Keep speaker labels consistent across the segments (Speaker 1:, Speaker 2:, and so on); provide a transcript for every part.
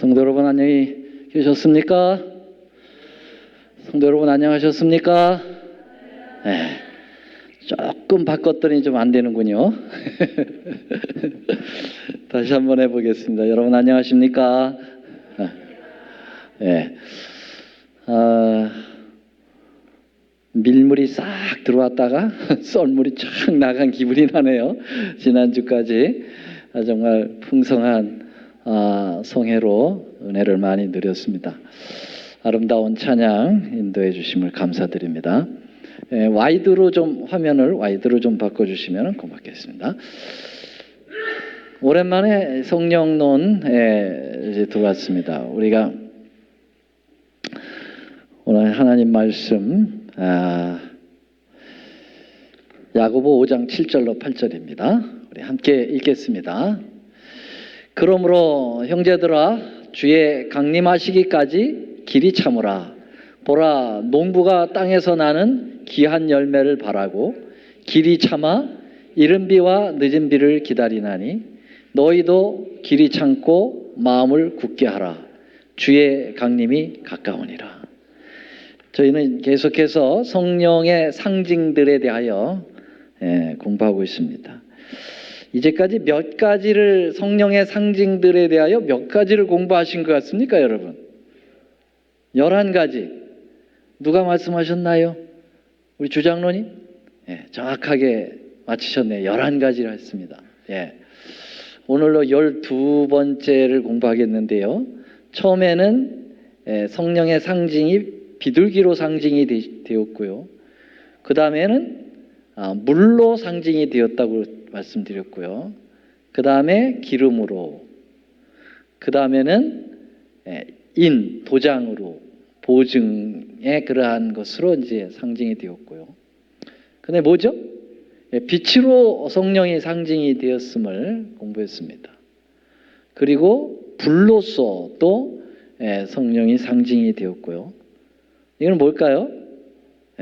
Speaker 1: 성도 여러분 안녕히 계셨습니까? 성도 여러분 안녕하셨습니까? 네, 조금 바꿨더니 좀 안 되는군요. 다시 한번 해보겠습니다. 여러분 안녕하십니까? 네. 밀물이 싹 들어왔다가 썰물이 쫙 나간 기분이 나네요. 지난주까지 정말 풍성한 성회로 은혜를 많이 누렸습니다. 아름다운 찬양 인도해 주심을 감사드립니다. 와이드로 좀 화면을 와이드로 좀 바꿔주시면 고맙겠습니다. 오랜만에 성령론에 이제 들어왔습니다. 우리가 오늘 하나님 말씀 야고보 5장 7절로 8절입니다. 우리 함께 읽겠습니다. 그러므로 형제들아 주의 강림하시기까지 길이 참으라. 보라 농부가 땅에서 나는 귀한 열매를 바라고 길이 참아 이른 비와 늦은 비를 기다리나니 너희도 길이 참고 마음을 굳게 하라. 주의 강림이 가까우니라. 저희는 계속해서 성령의 상징들에 대하여 공부하고 있습니다. 이제까지 몇 가지를 성령의 상징들에 대하여 몇 가지를 공부하신 것 같습니까, 여러분? 11가지. 누가 말씀하셨나요? 우리 주장로님? 정확하게 맞히셨네요. 11가지를 했습니다. 오늘로 12번째를 공부하겠는데요. 처음에는 성령의 상징이 비둘기로 상징이 되었고요. 그 다음에는 물로 상징이 되었다고 말씀드렸고요. 그 다음에 기름으로, 그 다음에는 도장으로, 보증의 그러한 것으로 이제 상징이 되었고요. 근데 뭐죠? 빛으로 성령이 상징이 되었음을 공부했습니다. 그리고 불로서 또 성령이 상징이 되었고요. 이건 뭘까요?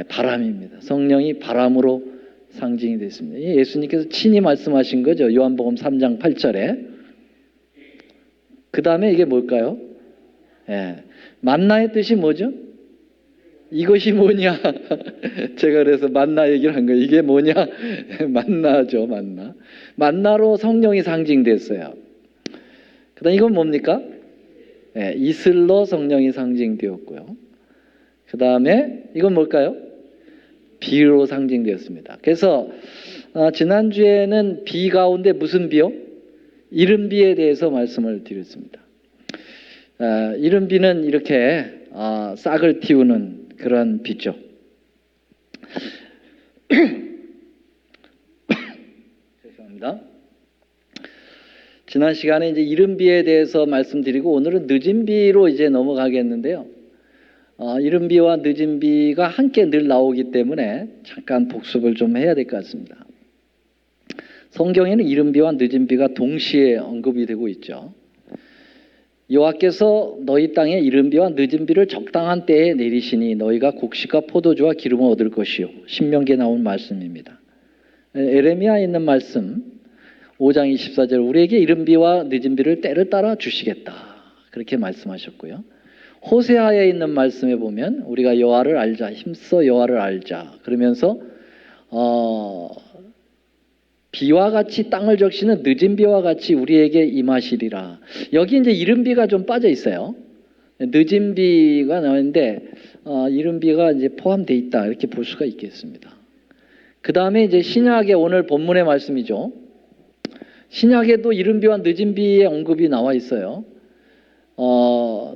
Speaker 1: 바람입니다. 성령이 바람으로 상징이 됐습니다. 예수님께서 친히 말씀하신 거죠. 요한복음 3장 8절에. 그 다음에 이게 뭘까요? 만나의 뜻이 뭐죠? 이것이 뭐냐? 제가 그래서 만나 얘기를 한 거예요. 이게 뭐냐? 만나죠, 만나. 만나로 성령이 상징됐어요. 그 다음 이건 뭡니까? 이슬로 성령이 상징되었고요. 그 다음에 이건 뭘까요? 비로 상징되었습니다. 그래서 지난주에는 비 가운데 무슨 비요? 이른 비에 대해서 말씀을 드렸습니다. 이른 비는 이렇게 싹을 틔우는 그런 비죠. 죄송합니다. 지난 시간에 이제 이른 비에 대해서 말씀드리고 오늘은 늦은 비로 이제 넘어가겠는데요. 이른 비와 늦은 비가 함께 늘 나오기 때문에 잠깐 복습을 좀 해야 될 것 같습니다. 성경에는 이른 비와 늦은 비가 동시에 언급이 되고 있죠. 여호와께서 너희 땅에 이른 비와 늦은 비를 적당한 때에 내리시니 너희가 곡식과 포도주와 기름을 얻을 것이요. 신명기에 나온 말씀입니다. 에레미야에 있는 말씀 5장 24절 우리에게 이른 비와 늦은 비를 때를 따라 주시겠다. 그렇게 말씀하셨고요. 호세아에 있는 말씀에 보면 우리가 여호와를 알자, 힘써 여호와를 알자. 그러면서 비와 같이 땅을 적시는 늦은 비와 같이 우리에게 임하시리라. 여기 이제 이른 비가 좀 빠져 있어요. 늦은 비가 나오는데 이른 비가 이제 포함되어 있다 이렇게 볼 수가 있겠습니다. 그 다음에 이제 신약의 오늘 본문의 말씀이죠. 신약에도 이른 비와 늦은 비의 언급이 나와 있어요.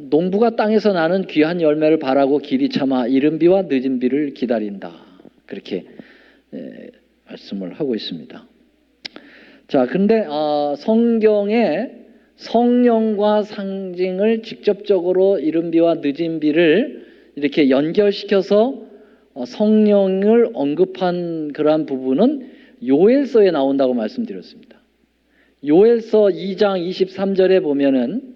Speaker 1: 농부가 땅에서 나는 귀한 열매를 바라고 길이 참아 이른 비와 늦은 비를 기다린다. 그렇게 말씀을 하고 있습니다. 자, 근데 성경에 성령과 상징을 직접적으로 이른 비와 늦은 비를 이렇게 연결시켜서 성령을 언급한 그러한 부분은 요엘서에 나온다고 말씀드렸습니다. 요엘서 2장 23절에 보면은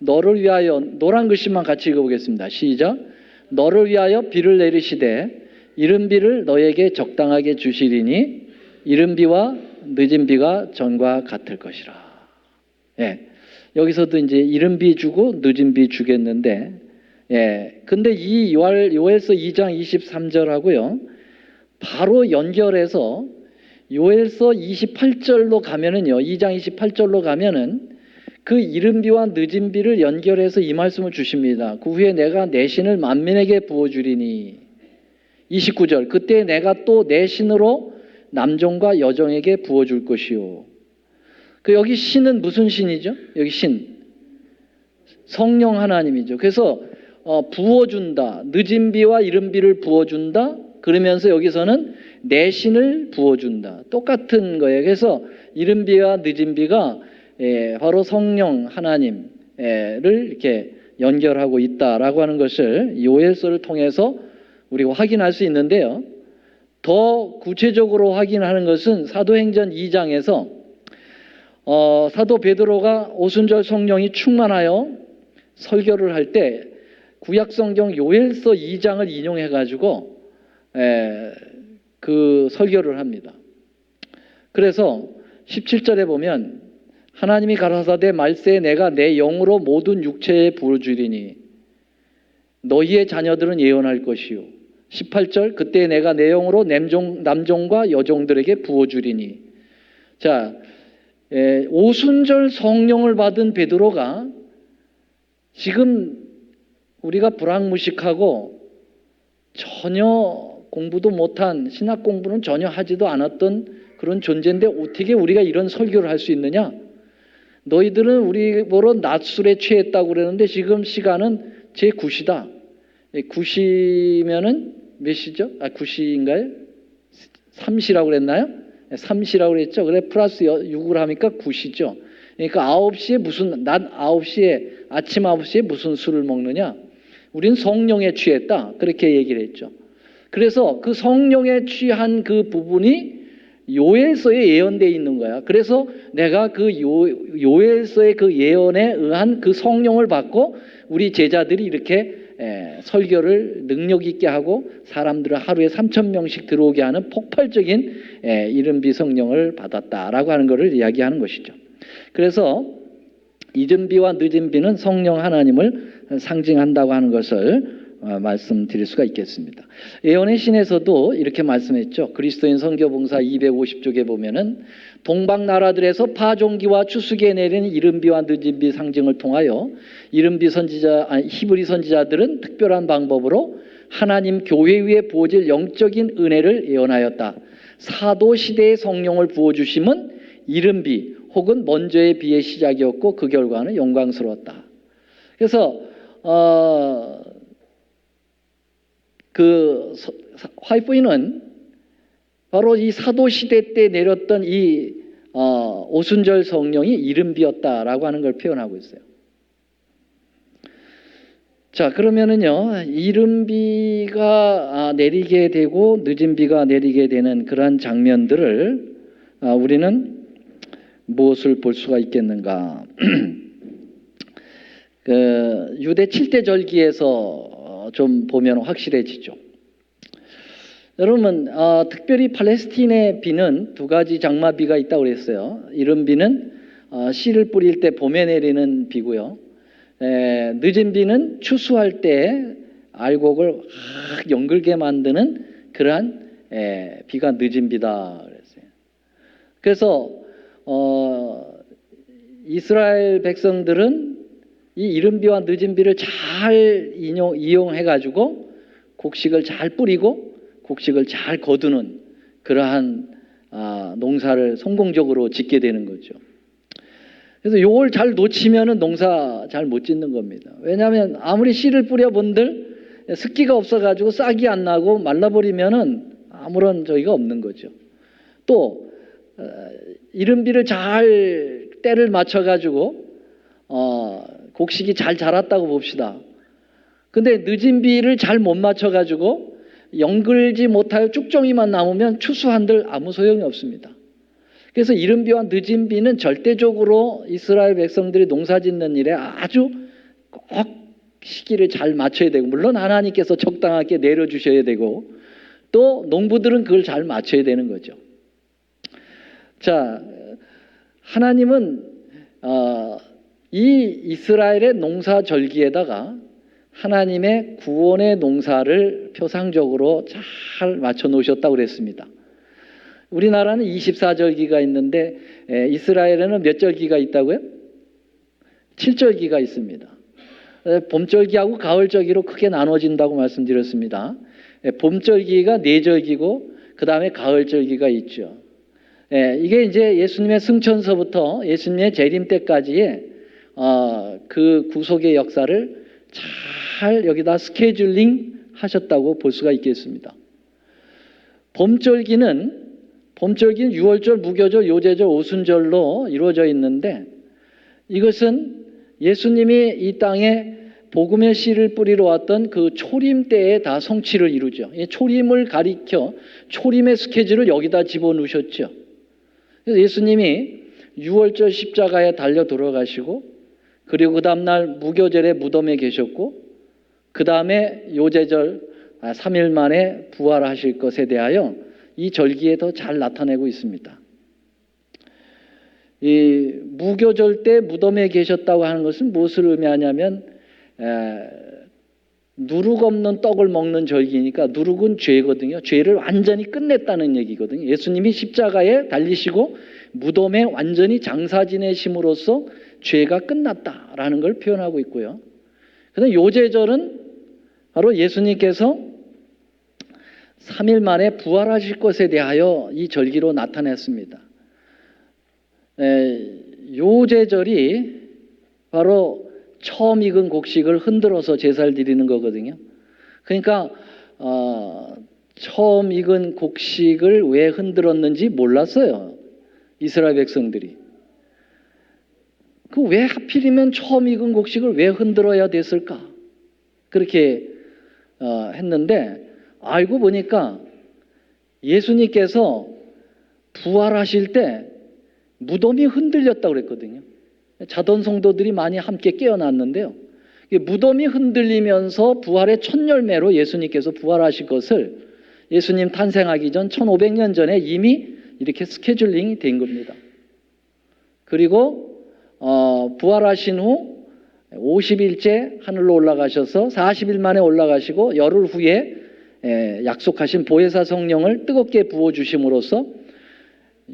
Speaker 1: 너를 위하여 노란 글씨만 같이 읽어보겠습니다. 시작. 너를 위하여 비를 내리시되 이른 비를 너에게 적당하게 주시리니 이른 비와 늦은 비가 전과 같을 것이라. 여기서도 이제 이른 비 주고 늦은 비 주겠는데, 근데 이 요엘서 2장 23절하고요 바로 연결해서 요엘서 28절로 가면은요, 2장 28절로 가면은 그 이른 비와 늦은 비를 연결해서 이 말씀을 주십니다. 그 후에 내가 내 신을 만민에게 부어주리니. 29절, 그때 내가 또 내 신으로 남종과 여종에게 부어줄 것이요. 그 여기 신은 무슨 신이죠? 여기 신, 성령 하나님이죠. 그래서 부어준다, 늦은 비와 이른 비를 부어준다. 그러면서 여기서는 내 신을 부어준다. 똑같은 거예요. 그래서 이른 비와 늦은 비가 바로 성령 하나님을 이렇게 연결하고 있다라고 하는 것을 요엘서를 통해서 우리가 확인할 수 있는데요. 더 구체적으로 확인하는 것은 사도행전 2장에서 사도 베드로가 오순절 성령이 충만하여 설교를 할 때 구약성경 요엘서 2장을 인용해 가지고 그 설교를 합니다. 그래서 17절에 보면 하나님이 가라사대 말세에 내가 내 영으로 모든 육체에 부어주리니 너희의 자녀들은 예언할 것이요. 18절, 그때 내가 내 영으로 남종과 여종들에게 부어주리니. 자, 오순절 성령을 받은 베드로가 지금 우리가 불황무식하고 전혀 공부도 못한, 신학 공부는 전혀 하지도 않았던 그런 존재인데 어떻게 우리가 이런 설교를 할 수 있느냐? 너희들은 우리 보러 낮술에 취했다고 그러는데 지금 시간은 제9시다. 9시면은 몇 시죠? 9시인가요? 3시라고 그랬나요? 3시라고 그랬죠. 그래 플러스 6을 하니까 9시죠. 그러니까 9시에 낮 9시에, 아침 9시에 무슨 술을 먹느냐? 우린 성령에 취했다. 그렇게 얘기를 했죠. 그래서 그 성령에 취한 그 부분이 요엘서에 예언되어 있는 거야. 그래서 내가 그 요엘서의 그 예언에 의한 그 성령을 받고 우리 제자들이 이렇게 설교를 능력 있게 하고 사람들을 하루에 3,000명씩 들어오게 하는 폭발적인 이른비 성령을 받았다라고 하는 것을 이야기하는 것이죠. 그래서 이른 비와 늦은 비는 성령 하나님을 상징한다고 하는 것을 말씀드릴 수가 있겠습니다. 예언의 신에서도 이렇게 말씀했죠. 그리스도인 선교봉사 250쪽에 보면은 동방 나라들에서 파종기와 추수기에 내리는 이른비와 늦은비 상징을 통하여 히브리 선지자들은 특별한 방법으로 하나님 교회 위에 부어질 영적인 은혜를 예언하였다. 사도 시대의 성령을 부어주심은 이른비 혹은 먼저의 비의 시작이었고 그 결과는 영광스러웠다. 그래서 그 화이프인은 바로 이 사도시대 때 내렸던 이 오순절 성령이 이른비였다라고 하는 걸 표현하고 있어요. 자, 그러면은요, 이른비가 내리게 되고 늦은 비가 내리게 되는 그러한 장면들을 우리는 무엇을 볼 수가 있겠는가? 그 유대 7대 절기에서 좀 보면 확실해지죠. 여러분, 특별히 팔레스틴의 비는 두 가지 장마비가 있다고 그랬어요. 이른 비는 씨를 뿌릴 때 봄에 내리는 비고요. 늦은 비는 추수할 때 알곡을 확 연글게 만드는 그러한 비가 늦은 비다 그랬어요. 그래서 이스라엘 백성들은 이 이른 비와 늦은 비를 잘 이용해 가지고 곡식을 잘 뿌리고 곡식을 잘 거두는 그러한 농사를 성공적으로 짓게 되는 거죠. 그래서 이걸 잘 놓치면은 농사 잘 못 짓는 겁니다. 왜냐하면 아무리 씨를 뿌려본들 습기가 없어가지고 싹이 안 나고 말라버리면은 아무런 저기가 없는 거죠. 또 이른 비를 잘 때를 맞춰가지고 곡식이 잘 자랐다고 봅시다. 근데 늦은 비를 잘 못 맞춰가지고 연글지 못하여 쭉정이만 남으면 추수한들 아무 소용이 없습니다. 그래서 이른 비와 늦은 비는 절대적으로 이스라엘 백성들이 농사 짓는 일에 아주 꼭 시기를 잘 맞춰야 되고, 물론 하나님께서 적당하게 내려주셔야 되고, 또 농부들은 그걸 잘 맞춰야 되는 거죠. 자, 하나님은 이 이스라엘의 농사절기에다가 하나님의 구원의 농사를 표상적으로 잘 맞춰 놓으셨다고 그랬습니다. 우리나라는 24절기가 있는데 이스라엘에는 몇 절기가 있다고요? 7절기가 있습니다. 봄절기하고 가을절기로 크게 나눠진다고 말씀드렸습니다. 봄절기가 4절기고 그 다음에 가을절기가 있죠. 이게 이제 예수님의 승천서부터 예수님의 재림 때까지의 그 구속의 역사를 잘 여기다 스케줄링 하셨다고 볼 수가 있겠습니다. 봄절기는 6월절, 무교절, 요제절, 오순절로 이루어져 있는데 이것은 예수님이 이 땅에 복음의 씨를 뿌리러 왔던 그 초림 때에 다 성취를 이루죠. 이 초림을 가리켜 초림의 스케줄을 여기다 집어넣으셨죠. 그래서 예수님이 6월절 십자가에 달려 돌아가시고 그리고 그 다음날 무교절에 무덤에 계셨고 그 다음에 요제절 3일 만에 부활하실 것에 대하여 이 절기에 더 잘 나타내고 있습니다. 이 무교절 때 무덤에 계셨다고 하는 것은 무엇을 의미하냐면 누룩 없는 떡을 먹는 절기니까 누룩은 죄거든요. 죄를 완전히 끝냈다는 얘기거든요. 예수님이 십자가에 달리시고 무덤에 완전히 장사 지내심으로써 죄가 끝났다라는 걸 표현하고 있고요. 그다음 요제절은 바로 예수님께서 3일 만에 부활하실 것에 대하여 이 절기로 나타냈습니다. 요제절이 바로 처음 익은 곡식을 흔들어서 제사를 드리는 거거든요. 그러니까 처음 익은 곡식을 왜 흔들었는지 몰랐어요. 이스라엘 백성들이. 그 왜 하필이면 처음 익은 곡식을 왜 흔들어야 됐을까? 그렇게 했는데 알고 보니까 예수님께서 부활하실 때 무덤이 흔들렸다고 그랬거든요. 자던 성도들이 많이 함께 깨어났는데요. 무덤이 흔들리면서 부활의 첫 열매로 예수님께서 부활하실 것을 예수님 탄생하기 전 1500년 전에 이미 이렇게 스케줄링이 된 겁니다. 그리고 부활하신 후 50일째 하늘로 올라가셔서 40일 만에 올라가시고 열흘 후에 약속하신 보혜사 성령을 뜨겁게 부어주심으로써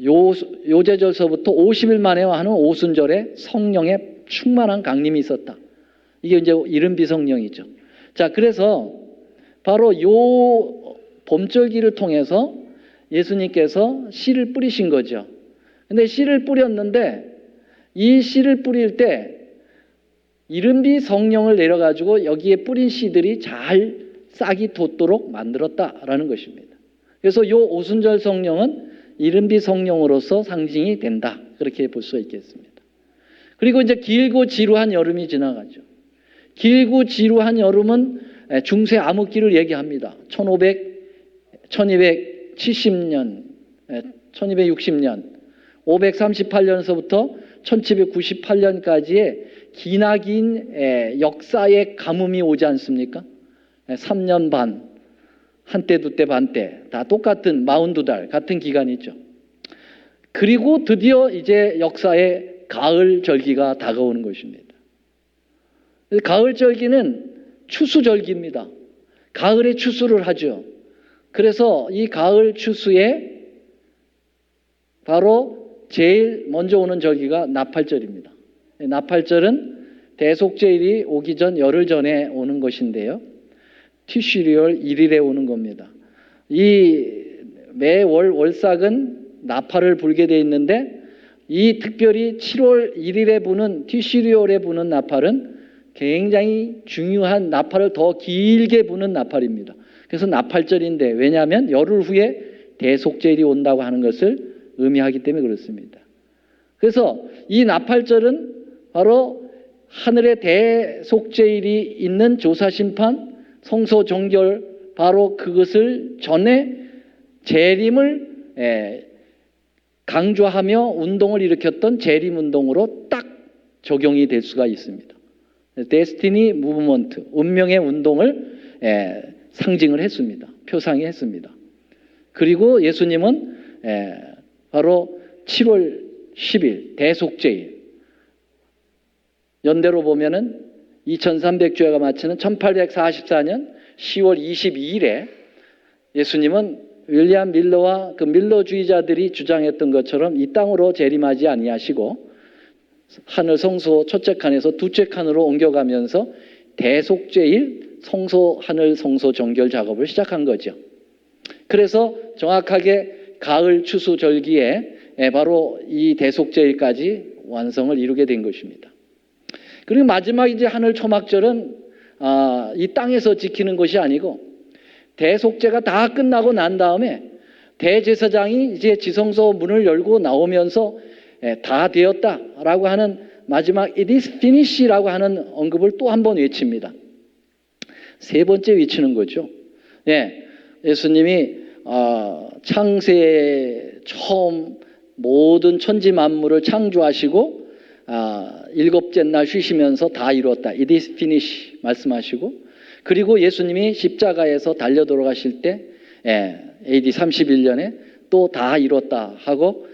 Speaker 1: 요제절서부터 50일 만에 하는 오순절에 성령의 충만한 강림이 있었다. 이게 이제 이른비 성령이죠. 자, 그래서 바로 요 봄절기를 통해서 예수님께서 씨를 뿌리신 거죠. 근데 씨를 뿌렸는데 이 씨를 뿌릴 때 이른비 성령을 내려가지고 여기에 뿌린 씨들이 잘 싹이 돋도록 만들었다라는 것입니다. 그래서 요 오순절 성령은 이른비 성령으로서 상징이 된다. 그렇게 볼 수 있겠습니다. 그리고 이제 길고 지루한 여름이 지나가죠. 길고 지루한 여름은 중세 암흑기를 얘기합니다. 1270년, 1260년, 538년서부터 1798년까지의 기나긴 역사의 가뭄이 오지 않습니까? 3년 반, 한때 두때 반때 다 똑같은 42달 같은 기간이죠. 그리고 드디어 이제 역사의 가을 절기가 다가오는 것입니다. 가을 절기는 추수절기입니다. 가을에 추수를 하죠. 그래서 이 가을 추수에 바로 제일 먼저 오는 절기가 나팔절입니다. 나팔절은 대속제일이 오기 전 열흘 전에 오는 것인데요. 티슈리얼 1일에 오는 겁니다. 이 매월 월삭은 나팔을 불게 돼 있는데 이 특별히 7월 1일에 부는 티슈리얼에 부는 나팔은 굉장히 중요한 나팔을 더 길게 부는 나팔입니다. 그래서 나팔절인데 왜냐하면 열흘 후에 대속제일이 온다고 하는 것을 의미하기 때문에 그렇습니다. 그래서 이 나팔절은 바로 하늘의 대속제일이 있는 조사심판, 성소정결 바로 그것을 전에 재림을 강조하며 운동을 일으켰던 재림운동으로 딱 적용이 될 수가 있습니다. 데스티니 무브먼트, 운명의 운동을 상징을 했습니다. 표상이 했습니다. 그리고 예수님은 바로 7월 10일 대속제일 연대로 보면은 2300주야가 마치는 1844년 10월 22일에 예수님은 윌리엄 밀러와 그 밀러주의자들이 주장했던 것처럼 이 땅으로 재림하지 아니하시고 하늘 성소 첫째 칸에서 둘째 칸으로 옮겨가면서 대속죄일 성소 하늘 성소 정결 작업을 시작한 거죠. 그래서 정확하게 가을 추수 절기에 바로 이 대속죄일까지 완성을 이루게 된 것입니다. 그리고 마지막 이제 하늘 초막절은 이 땅에서 지키는 것이 아니고 대속죄가 다 끝나고 난 다음에 대제사장이 이제 지성소 문을 열고 나오면서 다 되었다라고 하는 마지막 it is finish라고 하는 언급을 또 한 번 외칩니다. 세 번째 외치는 거죠. 예수님이 창세에 처음 모든 천지 만물을 창조하시고 일곱째 날 쉬시면서 다 이루었다. It is finished 말씀하시고, 그리고 예수님이 십자가에서 달려 돌아가실 때 AD 31년에 또 다 이뤘다 하고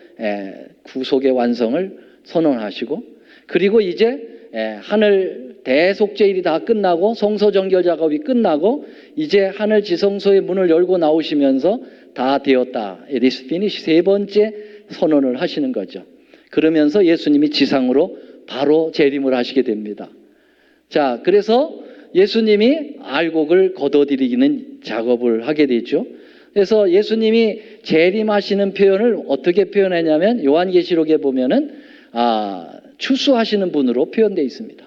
Speaker 1: 구속의 완성을 선언하시고, 그리고 이제 하늘 대속죄일이 다 끝나고 성소 정결 작업이 끝나고 이제 하늘 지성소의 문을 열고 나오시면서 다 되었다. It is finished 세 번째 선언을 하시는 거죠. 그러면서 예수님이 지상으로 바로 재림을 하시게 됩니다. 자, 그래서 예수님이 알곡을 걷어들이는 작업을 하게 되죠. 그래서 예수님이 재림하시는 표현을 어떻게 표현하냐면 요한계시록에 보면은 추수하시는 분으로 표현되어 있습니다.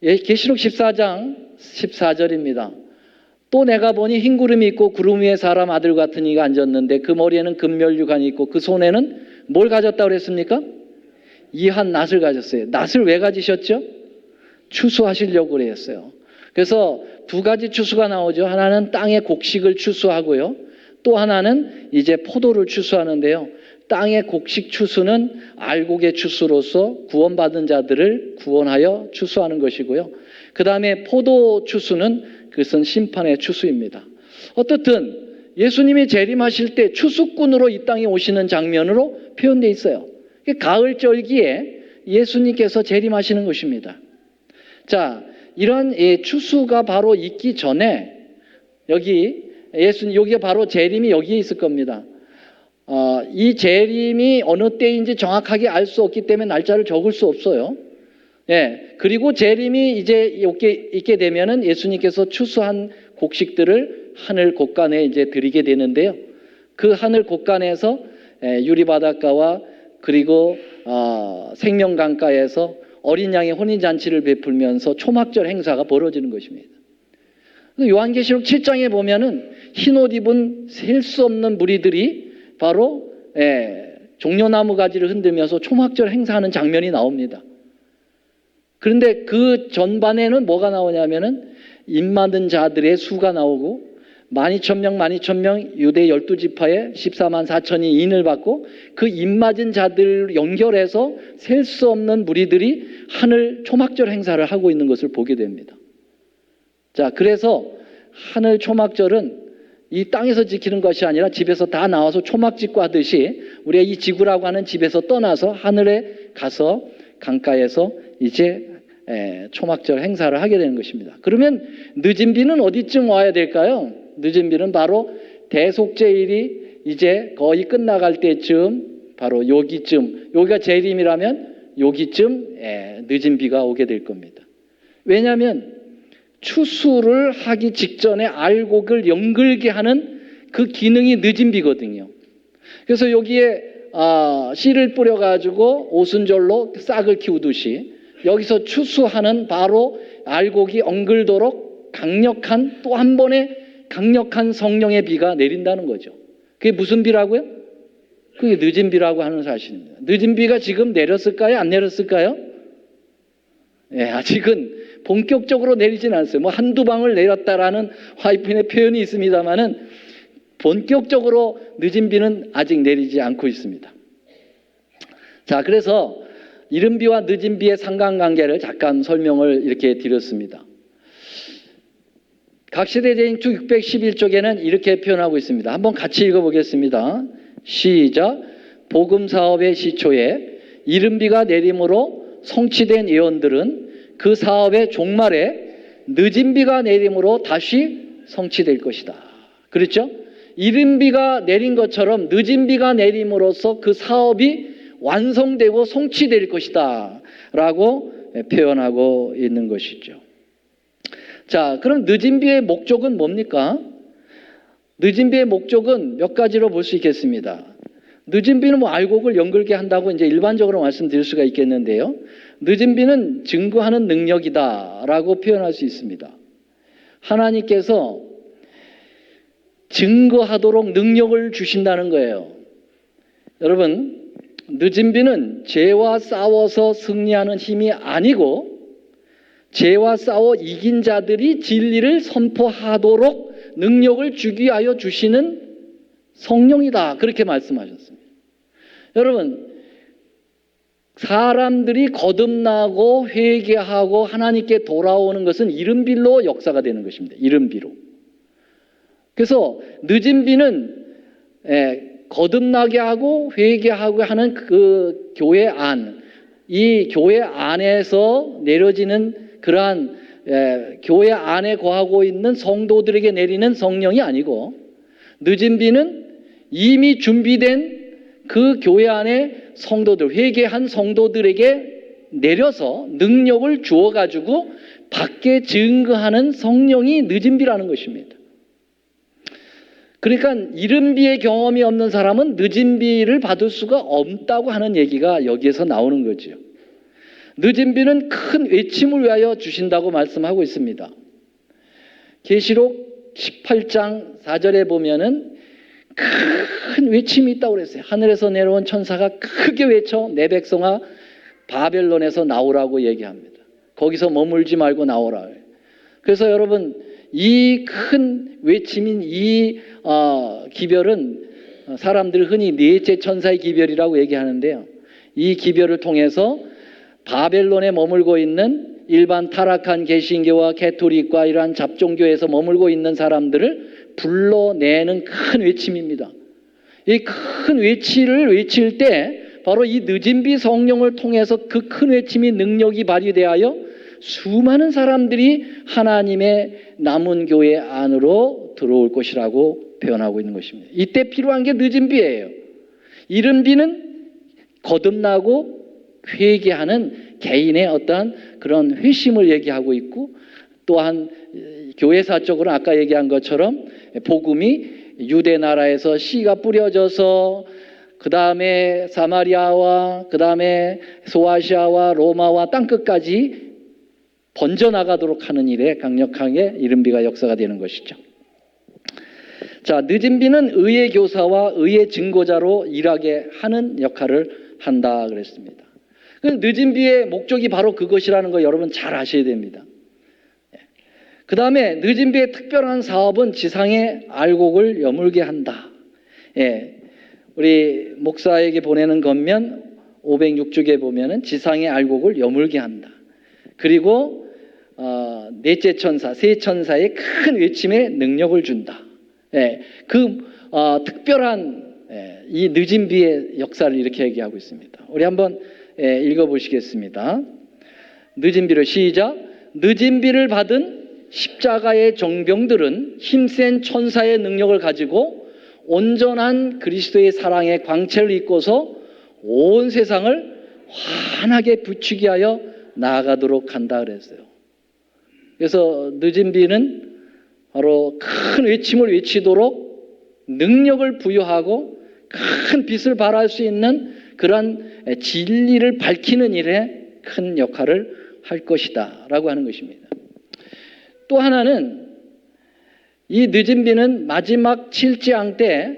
Speaker 1: 계시록 14장 14절입니다. 또 내가 보니 흰 구름이 있고 구름 위에 사람 아들 같은 이가 앉았는데 그 머리에는 금면류관이 있고 그 손에는 뭘 가졌다고 그랬습니까? 이한 낫을 가졌어요. 낫을 왜 가지셨죠? 추수하시려고 그랬어요. 그래서 두 가지 추수가 나오죠. 하나는 땅의 곡식을 추수하고요. 또 하나는 이제 포도를 추수하는데요. 땅의 곡식 추수는 알곡의 추수로서 구원받은 자들을 구원하여 추수하는 것이고요. 그 다음에 포도 추수는 그것은 심판의 추수입니다. 어떻든 예수님이 재림하실 때 추수꾼으로 이 땅에 오시는 장면으로 표현되어 있어요. 가을 절기에 예수님께서 재림하시는 것입니다. 자, 이런 추수가 바로 있기 전에 여기가 바로 재림이 여기에 있을 겁니다. 이 재림이 어느 때인지 정확하게 알 수 없기 때문에 날짜를 적을 수 없어요. 그리고 재림이 이제 있게 되면은 예수님께서 추수한 곡식들을 하늘 곳간에 이제 드리게 되는데요. 그 하늘 곳간에서 유리바닷가와 그리고 생명강가에서 어린 양의 혼인잔치를 베풀면서 초막절 행사가 벌어지는 것입니다. 요한계시록 7장에 보면은 흰옷 입은 셀 수 없는 무리들이 바로 종려나무 가지를 흔들면서 초막절 행사하는 장면이 나옵니다. 그런데 그 전반에는 뭐가 나오냐면은 입맞은 자들의 수가 나오고 12,000명 유대 12지파에 14만 4천이 인을 받고 그 입맞은 자들 연결해서 셀 수 없는 무리들이 하늘 초막절 행사를 하고 있는 것을 보게 됩니다. 자, 그래서 하늘 초막절은 이 땅에서 지키는 것이 아니라 집에서 다 나와서 초막 짓고 하듯이 우리가 이 지구라고 하는 집에서 떠나서 하늘에 가서 강가에서 이제 초막절 행사를 하게 되는 것입니다. 그러면 늦은 비는 어디쯤 와야 될까요? 늦은 비는 바로 대속죄일이 이제 거의 끝나갈 때쯤, 바로 여기쯤, 여기가 재림이라면 여기쯤 늦은 비가 오게 될 겁니다. 왜냐하면 추수를 하기 직전에 알곡을 연글게 하는 그 기능이 늦은 비거든요. 그래서 여기에 씨를 뿌려가지고 오순절로 싹을 키우듯이 여기서 추수하는 바로 알곡이 엉글도록 강력한 또 한 번의 강력한 성령의 비가 내린다는 거죠. 그게 무슨 비라고요? 그게 늦은 비라고 하는 사실입니다. 늦은 비가 지금 내렸을까요? 안 내렸을까요? 아직은 본격적으로 내리진 않았어요. 뭐 한두 방울 내렸다라는 화이트의 표현이 있습니다만은 본격적으로 늦은 비는 아직 내리지 않고 있습니다. 자, 그래서 이른 비와 늦은 비의 상관관계를 잠깐 설명을 이렇게 드렸습니다. 각시대제인투 611쪽에는 이렇게 표현하고 있습니다. 한번 같이 읽어보겠습니다. 시작. 복음사업의 시초에 이른 비가 내림으로 성취된 예언들은 그 사업의 종말에 늦은 비가 내림으로 다시 성취될 것이다. 그렇죠? 이른 비가 내린 것처럼 늦은 비가 내림으로써 그 사업이 완성되고 성취될 것이다 라고 표현하고 있는 것이죠. 자, 그럼 늦은 비의 목적은 뭡니까? 늦은 비의 목적은 몇 가지로 볼 수 있겠습니다. 늦은 비는 알곡을 연글게 한다고 이제 일반적으로 말씀드릴 수가 있겠는데요. 늦은 비는 증거하는 능력이다라고 표현할 수 있습니다. 하나님께서 증거하도록 능력을 주신다는 거예요. 여러분, 늦은 비는 죄와 싸워서 승리하는 힘이 아니고 죄와 싸워 이긴 자들이 진리를 선포하도록 능력을 주기 위하여 주시는 성령이다. 그렇게 말씀하셨습니다. 여러분, 사람들이 거듭나고 회개하고 하나님께 돌아오는 것은 이른 비로 역사가 되는 것입니다. 이른 비로. 그래서 늦은 비는 거듭나게 하고 회개하고 하는 그 교회 안, 이 교회 안에서 내려지는 그러한 교회 안에 거하고 있는 성도들에게 내리는 성령이 아니고, 늦은 비는 이미 준비된 그 교회 안에 성도들, 회개한 성도들에게 내려서 능력을 주어가지고 밖에 증거하는 성령이 늦은 비라는 것입니다. 그러니까 이른 비의 경험이 없는 사람은 늦은 비를 받을 수가 없다고 하는 얘기가 여기에서 나오는 거죠. 늦은 비는 큰 외침을 위하여 주신다고 말씀하고 있습니다. 계시록 18장 4절에 보면은 큰 외침이 있다고 그랬어요. 하늘에서 내려온 천사가 크게 외쳐 내 백성아 바벨론에서 나오라고 얘기합니다. 거기서 머물지 말고 나오라. 그래서 여러분, 이 큰 외침인 이 기별은 사람들이 흔히 넷째 천사의 기별이라고 얘기하는데요. 이 기별을 통해서 바벨론에 머물고 있는 일반 타락한 개신교와 캐토릭과 이러한 잡종교에서 머물고 있는 사람들을 불러내는 큰 외침입니다. 이 큰 외치를 외칠 때 바로 이 늦은 비 성령을 통해서 그 큰 외침이 능력이 발휘되하여 수많은 사람들이 하나님의 남은 교회 안으로 들어올 것이라고 표현하고 있는 것입니다. 이때 필요한 게 늦은 비예요. 이른 비는 거듭나고 회개하는 개인의 어떠한 그런 회심을 얘기하고 있고, 또한 교회사적으로 아까 얘기한 것처럼 복음이 유대 나라에서 씨가 뿌려져서 그 다음에 사마리아와 그 다음에 소아시아와 로마와 땅끝까지 번져나가도록 하는 일에 강력하게 이른 비가 역사가 되는 것이죠. 자, 늦은 비는 의의 교사와 의의 증거자로 일하게 하는 역할을 한다 그랬습니다. 늦은 비의 목적이 바로 그것이라는 거 여러분 잘 아셔야 됩니다. 그 다음에 늦은 비의 특별한 사업은 지상의 알곡을 여물게 한다. 우리 목사에게 보내는 건면 506쪽에 보면은 지상의 알곡을 여물게 한다. 그리고 넷째 천사, 세 천사의 큰 외침에 능력을 준다. 특별한 이 늦은 비의 역사를 이렇게 얘기하고 있습니다. 우리 한번 읽어보시겠습니다. 늦은 비를 시작. 늦은 비를 받은 십자가의 정병들은 힘센 천사의 능력을 가지고 온전한 그리스도의 사랑의 광채를 입고서 온 세상을 환하게 비추게 하여 나아가도록 한다 그랬어요. 그래서 늦은 비는 바로 큰 외침을 외치도록 능력을 부여하고 큰 빛을 발할 수 있는 그런 진리를 밝히는 일에 큰 역할을 할 것이다 라고 하는 것입니다. 또 하나는 이 늦은 비는 마지막 7재앙 때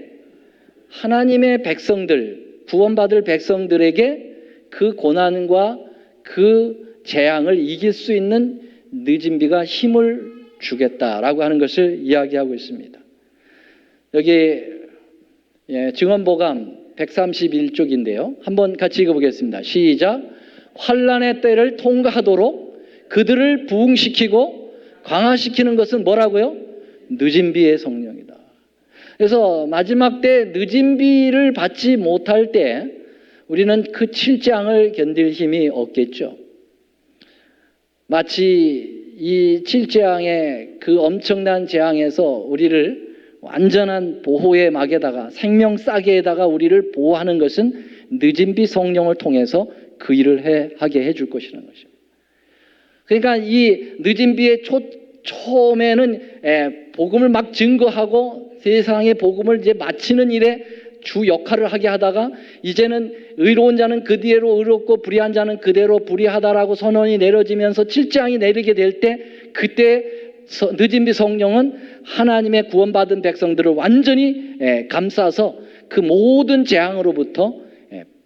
Speaker 1: 하나님의 백성들, 구원받을 백성들에게 그 고난과 그 재앙을 이길 수 있는 늦은 비가 힘을 주겠다라고 하는 것을 이야기하고 있습니다. 여기 증언보감 131쪽인데요. 한번 같이 읽어보겠습니다. 시작. 환난의 때를 통과하도록 그들을 부흥시키고 강화시키는 것은 뭐라고요? 늦은 비의 성령이다. 그래서 마지막 때 늦은 비를 받지 못할 때 우리는 그 7장을 견딜 힘이 없겠죠. 마치 이 7재앙의 그 엄청난 재앙에서 우리를 완전한 보호의 막에다가 생명 싸개에다가 우리를 보호하는 것은 늦은 비 성령을 통해서 그 일을 하게 해줄 것이라는 것입니다. 그러니까 이 늦은 비의 처음에는 복음을 막 증거하고 세상의 복음을 이제 마치는 일에 주 역할을 하게 하다가 이제는 의로운 자는 그대로 의롭고 불의한 자는 그대로 불의하다라고 선언이 내려지면서 7장이 내리게 될 때 그때 늦은 비 성령은 하나님의 구원받은 백성들을 완전히 감싸서 그 모든 재앙으로부터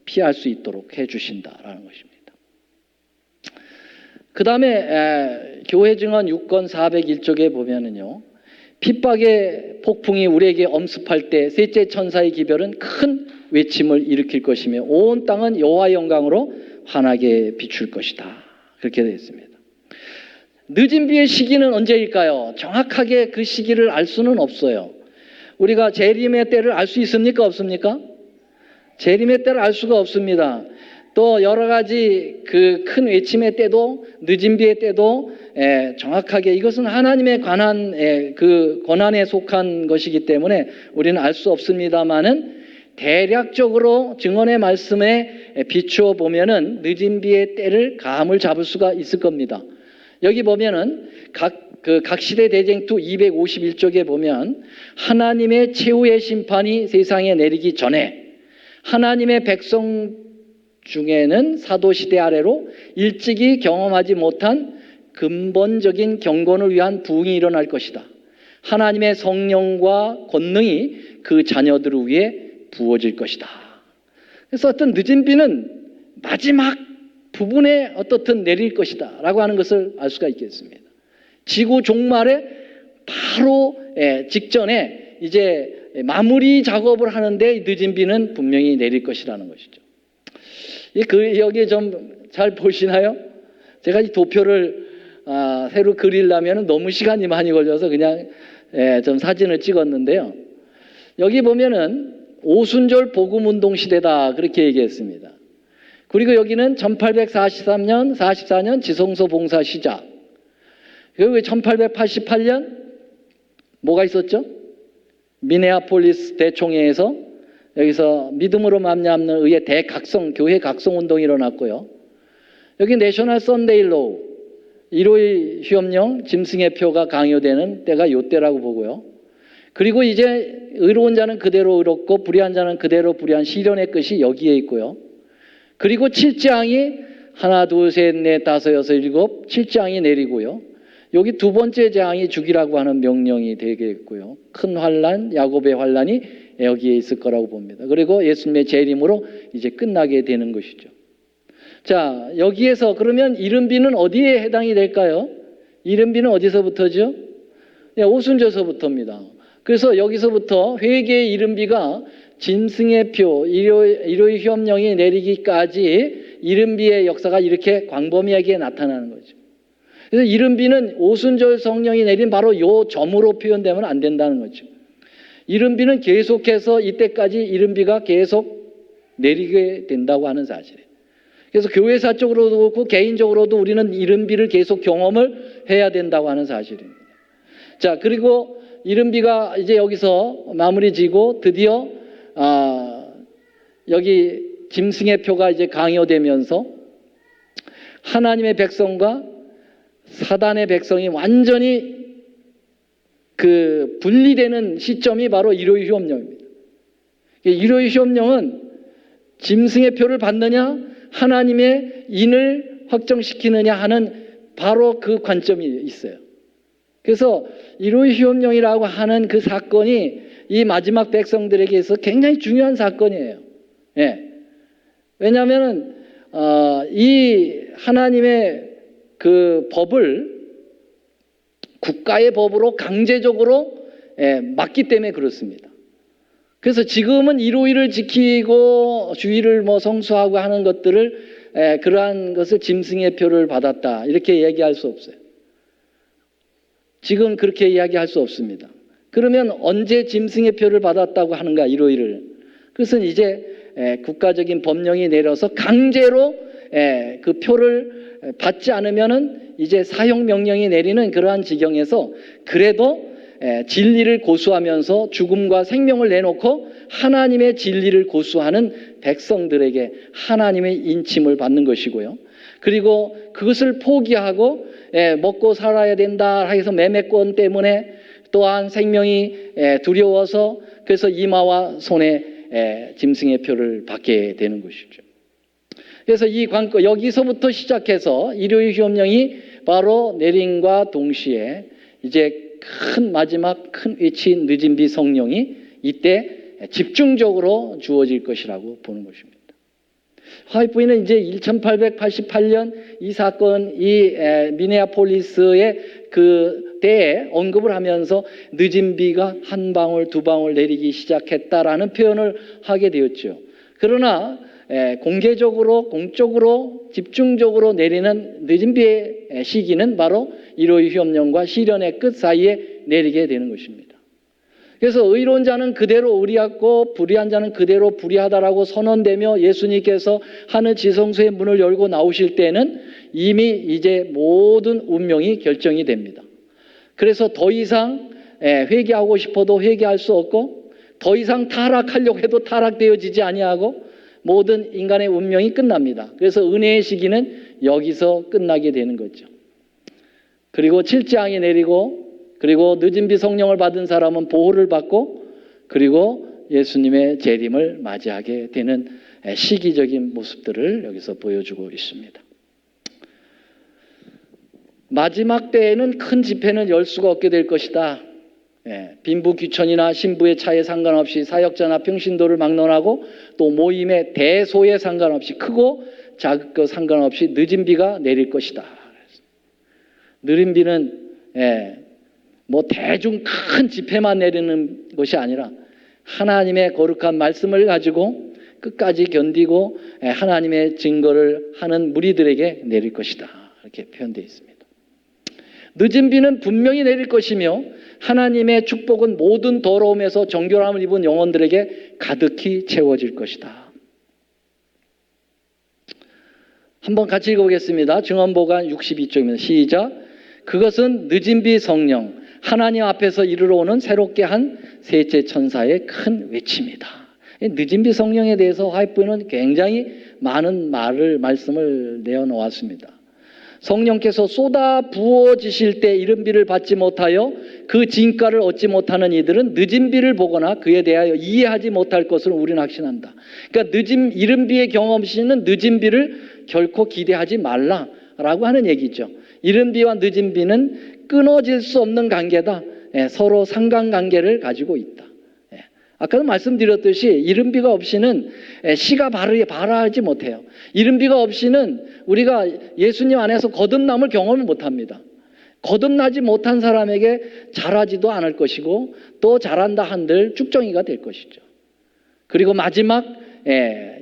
Speaker 1: 피할 수 있도록 해주신다라는 것입니다. 그 다음에 교회 증언 6권 401쪽에 보면은요, 핍박의 폭풍이 우리에게 엄습할 때 셋째 천사의 기별은 큰 외침을 일으킬 것이며 온 땅은 여호와의 영광으로 환하게 비출 것이다. 그렇게 되어 있습니다. 늦은 비의 시기는 언제일까요? 정확하게 그 시기를 알 수는 없어요. 우리가 재림의 때를 알 수 있습니까? 없습니까? 재림의 때를 알 수가 없습니다. 또 여러 가지 그 큰 외침의 때도 늦은 비의 때도 정확하게 이것은 하나님의 관한 그 권한에 속한 것이기 때문에 우리는 알 수 없습니다만은 대략적으로 증언의 말씀에 비추어 보면은 늦은 비의 때를 감을 잡을 수가 있을 겁니다. 여기 보면은 각 시대 대쟁투 251쪽에 보면 하나님의 최후의 심판이 세상에 내리기 전에 하나님의 백성 중에는 사도시대 아래로 일찍이 경험하지 못한 근본적인 경건을 위한 부흥이 일어날 것이다. 하나님의 성령과 권능이 그 자녀들을 위해 부어질 것이다. 그래서 어떤 늦은 비는 마지막 부분에 어떻든 내릴 것이다 라고 하는 것을 알 수가 있겠습니다. 지구 종말에 바로 직전에 이제 마무리 작업을 하는데 늦은 비는 분명히 내릴 것이라는 것이죠. 여기 좀 잘 보시나요? 제가 이 도표를 새로 그리려면 너무 시간이 많이 걸려서 그냥 좀 사진을 찍었는데요. 여기 보면은 오순절 복음운동 시대다 그렇게 얘기했습니다. 그리고 여기는 1843년, 44년 지성소 봉사 시작. 그리고 1888년 뭐가 있었죠? 미네아폴리스 대총회에서 여기서 믿음으로 말미암는 의의 대각성, 교회 각성 운동이 일어났고요. 여기 내셔널 선데이 로우, 일요일 휴업령, 짐승의 표가 강요되는 때가 이때라고 보고요. 그리고 이제 의로운 자는 그대로 의롭고 불의한 자는 그대로 불의한 시련의 끝이 여기에 있고요. 그리고 7장이 하나, 둘, 셋, 넷, 다섯, 여섯, 일곱 7장이 내리고요. 여기 두 번째 재앙이 죽이라고 하는 명령이 되겠고요. 큰 환난, 야곱의 환난이 여기에 있을 거라고 봅니다. 그리고 예수님의 재림으로 이제 끝나게 되는 것이죠. 자, 여기에서 그러면 이른비는 어디에 해당이 될까요? 이른비는 어디서부터죠? 오순절서부터입니다. 그래서 여기서부터 회개의 이른비가 짐승의 표, 일요일 휴업령이 내리기까지 이른비의 역사가 이렇게 광범위하게 나타나는 거죠. 그래서 이른비는 오순절 성령이 내린 바로 요 점으로 표현되면 안 된다는 거죠. 이른비는 계속해서 이때까지 이른비가 계속 내리게 된다고 하는 사실이에요. 그래서 교회사적으로도 그렇고 개인적으로도 우리는 이른비를 계속 경험을 해야 된다고 하는 사실입니다. 자, 그리고 이른비가 이제 여기서 마무리 지고 드디어 여기 짐승의 표가 이제 강요되면서 하나님의 백성과 사단의 백성이 완전히 그 분리되는 시점이 바로 일요일 휴업령입니다. 일요일 휴업령은 짐승의 표를 받느냐 하나님의 인을 확정시키느냐 하는 바로 그 관점이 있어요. 그래서 일요일 휴업령이라고 하는 그 사건이 이 마지막 백성들에게 있어서 굉장히 중요한 사건이에요. 왜냐하면 이 하나님의 그 법을 국가의 법으로 강제적으로 막기 때문에 그렇습니다. 그래서 지금은 일요일을 지키고 주일을 뭐 성수하고 하는 것들을 그러한 것을 짐승의 표를 받았다 이렇게 얘기할 수 없어요. 지금 그렇게 이야기할 수 없습니다. 그러면 언제 짐승의 표를 받았다고 하는가 일요일을? 그것은 이제 국가적인 법령이 내려서 강제로 그 표를 받지 않으면은 이제 사형 명령이 내리는 그러한 지경에서 그래도 진리를 고수하면서 죽음과 생명을 내놓고 하나님의 진리를 고수하는 백성들에게 하나님의 인침을 받는 것이고요. 그리고 그것을 포기하고 먹고 살아야 된다 해서 매매권 때문에 또한 생명이 두려워서 그래서 이마와 손에 짐승의 표를 받게 되는 것이죠. 그래서 이 관건 여기서부터 시작해서 일요일 휴업령이 바로 내림과 동시에 이제 큰 마지막 큰 위치인 늦은 비 성령이 이때 집중적으로 주어질 것이라고 보는 것입니다. 화이트부인은 이제 1888년 이 사건, 이 미네아폴리스의 그 때에 언급을 하면서 늦은 비가 한 방울 두 방울 내리기 시작했다라는 표현을 하게 되었죠. 그러나 공개적으로 공적으로 집중적으로 내리는 늦은 비의 시기는 바로 일요일 휴업령과 시련의 끝 사이에 내리게 되는 것입니다. 그래서 의로운 자는 그대로 의리하고 불의한 자는 그대로 불의하다라고 선언되며 예수님께서 하늘 지성소의 문을 열고 나오실 때는 이미 이제 모든 운명이 결정이 됩니다. 그래서 더 이상 회개하고 싶어도 회개할 수 없고 더 이상 타락하려고 해도 타락되어지지 아니하고 모든 인간의 운명이 끝납니다. 그래서 은혜의 시기는 여기서 끝나게 되는 거죠. 그리고 칠재앙이 내리고 그리고 늦은 비 성령을 받은 사람은 보호를 받고 그리고 예수님의 재림을 맞이하게 되는 시기적인 모습들을 여기서 보여주고 있습니다. 마지막 때에는 큰 집회는 열 수가 없게 될 것이다. 빈부 귀천이나 신부의 차에 상관없이 사역자나 평신도를 막론하고 또 모임의 대소에 상관없이 크고 작고 상관없이 늦은 비가 내릴 것이다. 느린 비는 뭐 대중 큰 집회만 내리는 것이 아니라 하나님의 거룩한 말씀을 가지고 끝까지 견디고 하나님의 증거를 하는 무리들에게 내릴 것이다. 이렇게 표현되어 있습니다. 늦은 비는 분명히 내릴 것이며 하나님의 축복은 모든 더러움에서 정결함을 입은 영혼들에게 가득히 채워질 것이다. 한번 같이 읽어보겠습니다. 증언보관 62쪽입니다. 시작. 그것은 늦은 비 성령 하나님 앞에서 이르러 오는 새롭게 한 셋째 천사의 큰 외침이다. 늦은 비 성령에 대해서 화이트부인은 굉장히 많은 말씀을 내어놓았습니다. 성령께서 쏟아 부어지실 때 이른 비를 받지 못하여 그 진가를 얻지 못하는 이들은 늦은 비를 보거나 그에 대하여 이해하지 못할 것을 우리는 확신한다. 그러니까 이른 비의 경험 없이는 늦은 비를 결코 기대하지 말라라고 하는 얘기죠. 이른 비와 늦은 비는 끊어질 수 없는 관계다. 서로 상관관계를 가지고 있다. 아까도 말씀드렸듯이 이른 비가 없이는 씨가 발하지 못해요. 이른 비가 없이는 우리가 예수님 안에서 거듭남을 경험을 못합니다. 거듭나지 못한 사람에게 잘하지도 않을 것이고 또 잘한다 한들 쭉정이가 될 것이죠. 그리고 마지막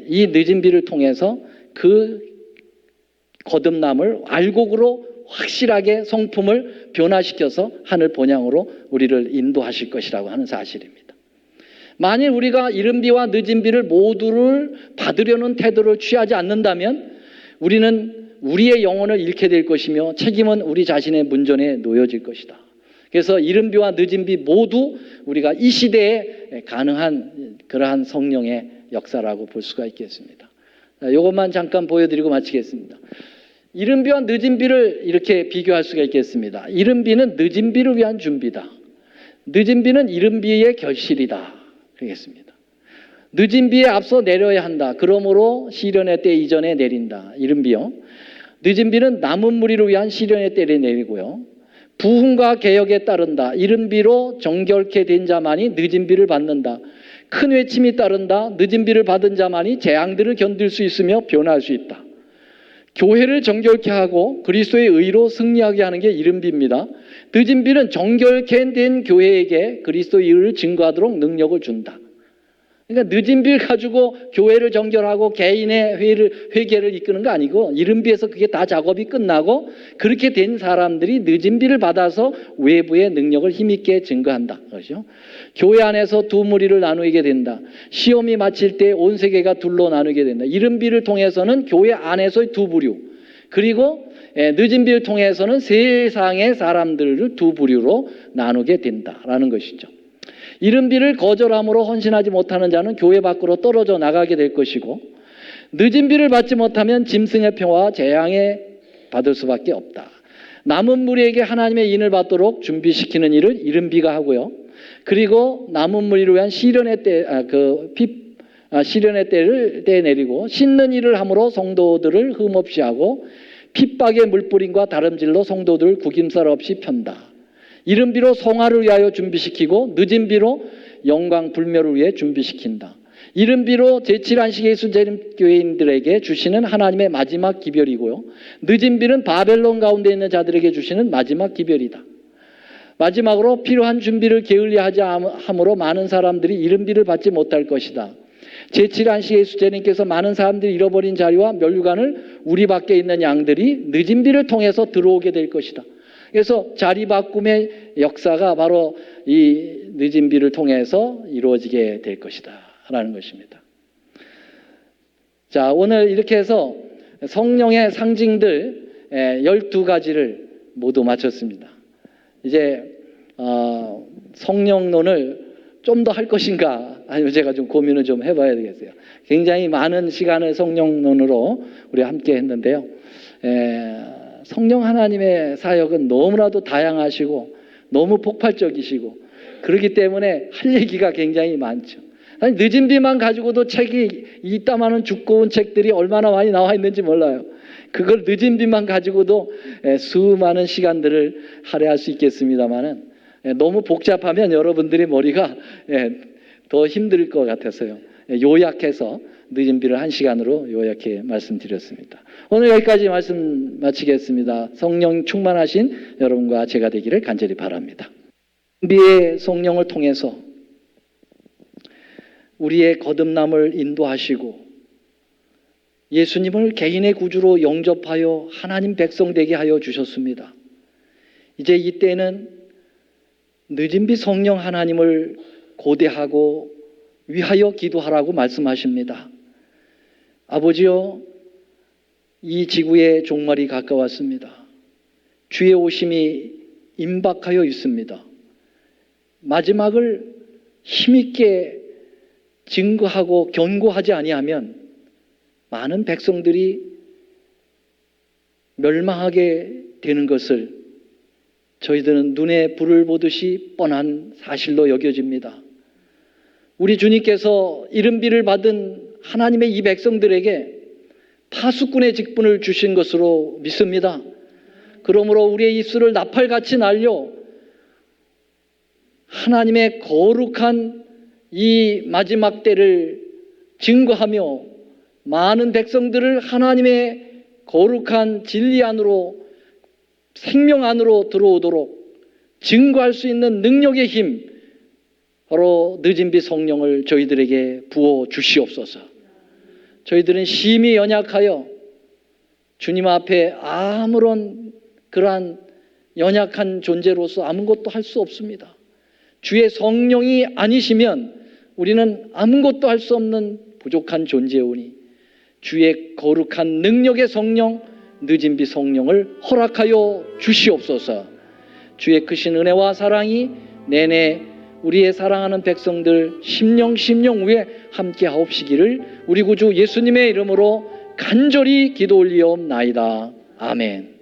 Speaker 1: 이 늦은 비를 통해서 그 거듭남을 알곡으로 확실하게 성품을 변화시켜서 하늘 본향으로 우리를 인도하실 것이라고 하는 사실입니다. 만일 우리가 이른 비와 늦은 비를 모두를 받으려는 태도를 취하지 않는다면 우리는 우리의 영혼을 잃게 될 것이며 책임은 우리 자신의 문전에 놓여질 것이다. 그래서 이른 비와 늦은 비 모두 우리가 이 시대에 가능한 그러한 성령의 역사라고 볼 수가 있겠습니다. 이것만 잠깐 보여드리고 마치겠습니다. 이른 비와 늦은 비를 이렇게 비교할 수가 있겠습니다. 이른 비는 늦은 비를 위한 준비다. 늦은 비는 이른 비의 결실이다. 그러겠습니다. 늦은 비에 앞서 내려야 한다. 그러므로 시련의 때 이전에 내린다. 이른 비요. 늦은 비는 남은 무리를 위한 시련의 때를 내리고요. 부흥과 개혁에 따른다. 이른 비로 정결케 된 자만이 늦은 비를 받는다. 큰 외침이 따른다. 늦은 비를 받은 자만이 재앙들을 견딜 수 있으며 변화할 수 있다. 교회를 정결케 하고 그리스도의 의로 승리하게 하는 게 이른 비입니다. 늦은 비는 정결케 된 교회에게 그리스도의 의를 증거하도록 능력을 준다. 그러니까 늦은 비를 가지고 교회를 정결하고 개인의 회개를 이끄는 거 아니고 이른 비에서 그게 다 작업이 끝나고 그렇게 된 사람들이 늦은 비를 받아서 외부의 능력을 힘있게 증거한다. 그렇죠? 교회 안에서 두 무리를 나누게 된다. 시험이 마칠 때 온 세계가 둘로 나누게 된다. 이른 비를 통해서는 교회 안에서의 두 부류, 그리고 늦은 비를 통해서는 세상의 사람들을 두 부류로 나누게 된다라는 것이죠. 이른 비를 거절함으로 헌신하지 못하는 자는 교회 밖으로 떨어져 나가게 될 것이고, 늦은 비를 받지 못하면 짐승의 평화와 재앙에 받을 수밖에 없다. 남은 무리에게 하나님의 인을 받도록 준비시키는 일을 이른 비가 하고요. 그리고 남은 무리를 위한 시련의 때를 내리고 씻는 일을 함으로 성도들을 흠없이 하고 핍박의 물뿌림과 다름질로 성도들을 구김살 없이 편다. 이른 비로 성화를 위하여 준비시키고 늦은 비로 영광 불멸을 위해 준비시킨다. 이른 비로 제7안식 예수 재림 교회인들에게 주시는 하나님의 마지막 기별이고요. 늦은 비는 바벨론 가운데 있는 자들에게 주시는 마지막 기별이다. 마지막으로 필요한 준비를 게을리하지 함으로 많은 사람들이 이른 비를 받지 못할 것이다. 제7안식 예수 재림께서 많은 사람들이 잃어버린 자리와 멸류관을 우리 밖에 있는 양들이 늦은 비를 통해서 들어오게 될 것이다. 그래서 자리 바꿈의 역사가 바로 이 늦은 비를 통해서 이루어지게 될 것이다 라는 것입니다. 자, 오늘 이렇게 해서 성령의 상징들 12가지를 모두 마쳤습니다. 이제 성령론을 좀 더 할 것인가, 아니면 제가 좀 고민을 좀 해봐야 되겠어요. 굉장히 많은 시간을 성령론으로 우리 함께 했는데요. 성령 하나님의 사역은 너무나도 다양하시고 너무 폭발적이시고 그렇기 때문에 할 얘기가 굉장히 많죠. 아니, 늦은 비만 가지고도 책이 이따마는 두꺼운 책들이 얼마나 많이 나와 있는지 몰라요. 그걸 늦은 비만 가지고도 수많은 시간들을 할애할 수 있겠습니다만은 너무 복잡하면 여러분들의 머리가 더 힘들 것 같아서요. 요약해서 늦은 비를 1시간으로 요약해 말씀드렸습니다. 오늘 여기까지 말씀 마치겠습니다. 성령 충만하신 여러분과 제가 되기를 간절히 바랍니다. 비의 성령을 통해서 우리의 거듭남을 인도하시고 예수님을 개인의 구주로 영접하여 하나님 백성 되게 하여 주셨습니다. 이제 이때는 늦은 비 성령 하나님을 고대하고 위하여 기도하라고 말씀하십니다. 아버지여, 이 지구의 종말이 가까웠습니다. 주의 오심이 임박하여 있습니다. 마지막을 힘있게 증거하고 견고하지 아니하면 많은 백성들이 멸망하게 되는 것을 저희들은 눈에 불을 보듯이 뻔한 사실로 여겨집니다. 우리 주님께서 이른 비를 받은 하나님의 이 백성들에게 파수꾼의 직분을 주신 것으로 믿습니다. 그러므로 우리의 입술을 나팔같이 날려 하나님의 거룩한 이 마지막 때를 증거하며 많은 백성들을 하나님의 거룩한 진리 안으로, 생명 안으로 들어오도록 증거할 수 있는 능력의 힘, 바로 늦은 비 성령을 저희들에게 부어 주시옵소서. 저희들은 심히 연약하여 주님 앞에 아무런 그러한 연약한 존재로서 아무것도 할 수 없습니다. 주의 성령이 아니시면 우리는 아무것도 할 수 없는 부족한 존재오니 주의 거룩한 능력의 성령, 늦은 비 성령을 허락하여 주시옵소서. 주의 크신 은혜와 사랑이 내내 우리의 사랑하는 백성들 심령 위에 함께 하옵시기를 우리 구주 예수님의 이름으로 간절히 기도 올리옵나이다. 아멘.